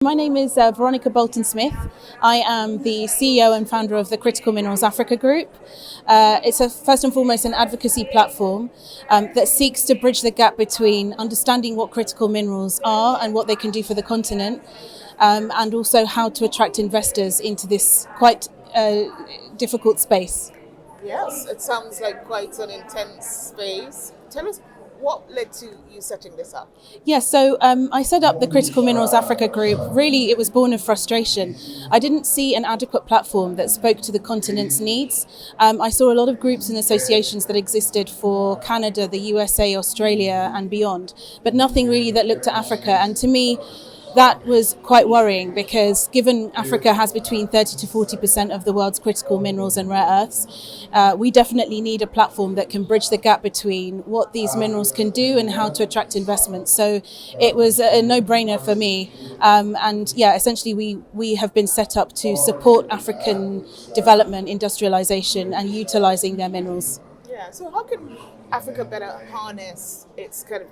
My name is Veronica Bolton Smith. I am the CEO and founder of the Critical Minerals Africa Group. It's first and foremost an advocacy platform that seeks to bridge the gap between understanding what critical minerals are and what they can do for the continent, and also how to attract investors into this quite difficult space. Yes, it sounds like quite an intense space. Tell us what led to you setting this up? Yes, so I set up the Critical Minerals Africa Group. Really, it was born of frustration. I didn't see an adequate platform that spoke to the continent's needs. I saw a lot of groups and associations that existed for Canada, the USA, Australia, and beyond, but nothing really that looked at Africa. And to me, that was quite worrying because given Africa has between 30 to 40% of the world's critical minerals and rare earths, we definitely need a platform that can bridge the gap between what these minerals can do and how to attract investment. So it was a no-brainer for me. And yeah, essentially we have been set up to support African development, industrialization and utilizing their minerals. Yeah, so how can Africa better harness its kind of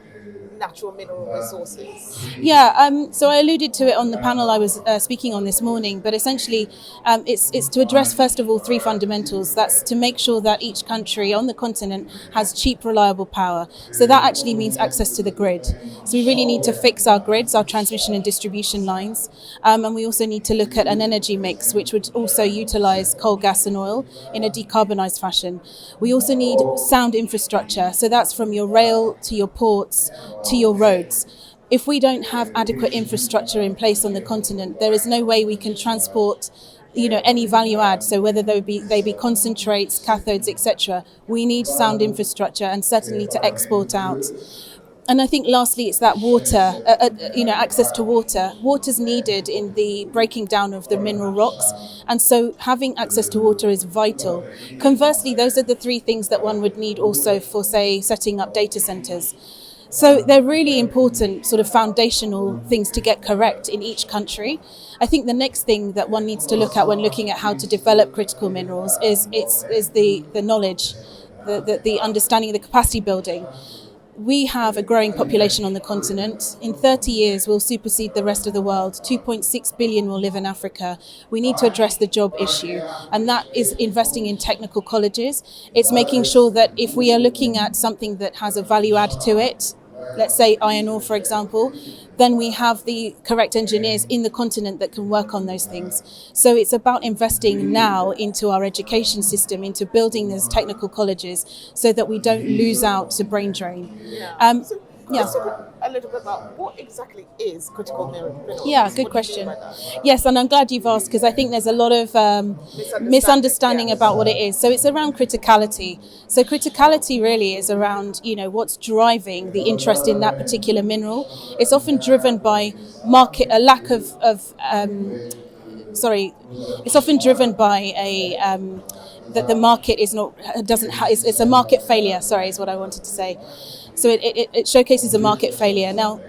natural mineral resources? Yeah, so I alluded to it on the panel I was speaking on this morning, but essentially it's to address, first of all, three fundamentals. That's to make sure that each country on the continent has cheap, reliable power. So that actually means access to the grid. So we really need to fix our grids, our transmission and distribution lines, and we also need to look at an energy mix, which would also utilize coal, gas and oil in a decarbonised fashion. We also need sound infrastructure, so that's from your rail to your ports to your roads. If we don't have adequate infrastructure in place on the continent, there is no way we can transport any value add. So whether they be concentrates, cathodes, etc., we need sound infrastructure and certainly to export out. And I think lastly, it's that water, access to water. Water's needed in the breaking down of the mineral rocks. And so having access to water is vital. Conversely, those are the three things that one would need also for, say, setting up data centers. So they're really important sort of foundational things to get correct in each country. I think the next thing that one needs to look at when looking at how to develop critical minerals is the knowledge, the understanding, the capacity building. We have a growing population on the continent. In 30 years, we'll supersede the rest of the world. 2.6 billion will live in Africa. We need to address the job issue, and that is investing in technical colleges. It's making sure that if we are looking at something that has a value add to it, let's say iron ore, for example, then we have the correct engineers in the continent that can work on those things. So it's about investing now into our education system, into building those technical colleges so that we don't lose out to brain drain. Let's talk a little bit about what exactly is critical minerals. Yeah, good question. Yes, and I'm glad you've asked because I think there's a lot of misunderstanding about what it is. So it's around criticality. So criticality really is around, what's driving the interest in that particular mineral. It's often driven by a lack of it's often driven by that the market it's a market failure, is what I wanted to say. So it showcases a market failure. Now,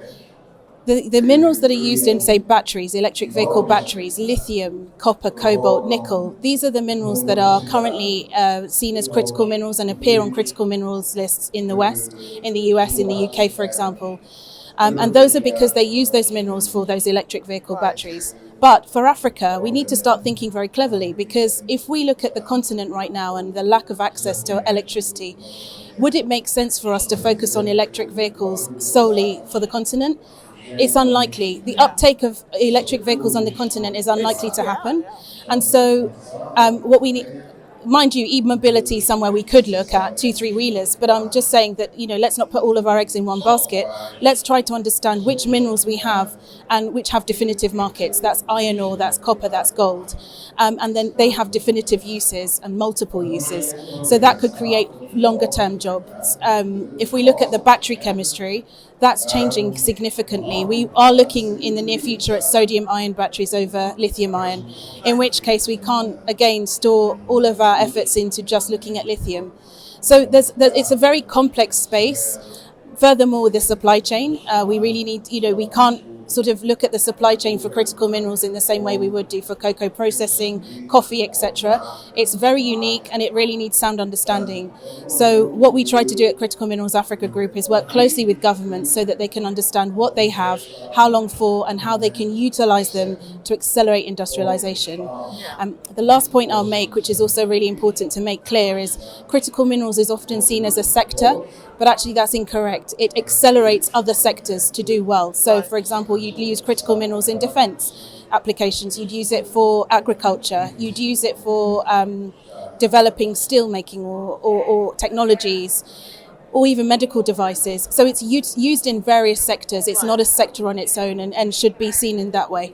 the minerals that are used in, say, batteries, electric vehicle batteries, lithium, copper, cobalt, nickel, these are the minerals that are currently seen as critical minerals and appear on critical minerals lists in the West, in the US, in the UK, for example. And those are because they use those minerals for those electric vehicle batteries. But for Africa, we need to start thinking very cleverly, because if we look at the continent right now and the lack of access to electricity, would it make sense for us to focus on electric vehicles solely for the continent? It's unlikely. The uptake of electric vehicles on the continent is unlikely to happen. And so what we need... Mind you, e-mobility is somewhere we could look at, 2-3-wheelers, but I'm just saying that, let's not put all of our eggs in one basket. Let's try to understand which minerals we have and which have definitive markets. That's iron ore, that's copper, that's gold. And then they have definitive uses and multiple uses. So that could create longer term jobs. If we look at the battery chemistry, that's changing significantly. We are looking in the near future at sodium-ion batteries over lithium-ion, in which case we can't, again, store all of our efforts into just looking at lithium. So it's a very complex space. Furthermore, with the supply chain, we really need, we can't sort of look at the supply chain for critical minerals in the same way we would do for cocoa processing, coffee, etc. It's very unique and it really needs sound understanding. So what we try to do at Critical Minerals Africa Group is work closely with governments so that they can understand what they have, how long for, and how they can utilise them to accelerate industrialisation. The last point I'll make, which is also really important to make clear, is critical minerals is often seen as a sector, but actually that's incorrect. It accelerates other sectors to do well. So, for example, you'd use critical minerals in defence applications, you'd use it for agriculture, you'd use it for developing steel making or technologies, or even medical devices. So it's used in various sectors. It's not a sector on its own and should be seen in that way.